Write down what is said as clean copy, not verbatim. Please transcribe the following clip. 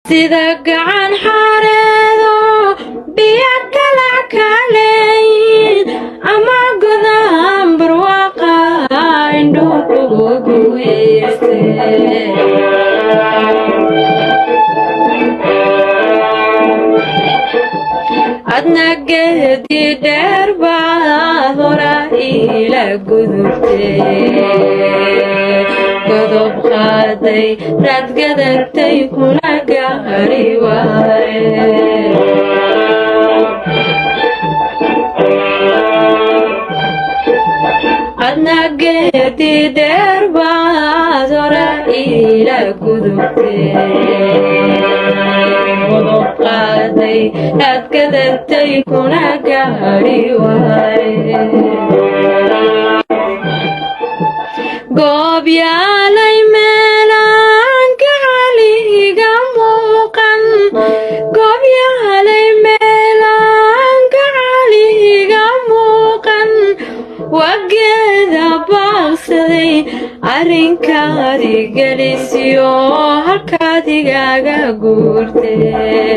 sida gacan xareedo biyo kala kaleyn ama godaan barwaqa indhuhu kugu yeeste adna geedi dheer baad hora ila gudubtee godob qaaday raad gadatay kuna gaari waaye adna geedi dheer baad hora ila gudubtee godob qaaday raad gadatay kuna gaari waaye goob yaalay meelaan gacaliga muuqan goob yaalay meelaan gacaliga muuqan wageeda baaqsaday arrinkaadi gelisiyo halkaad igaaga guurtee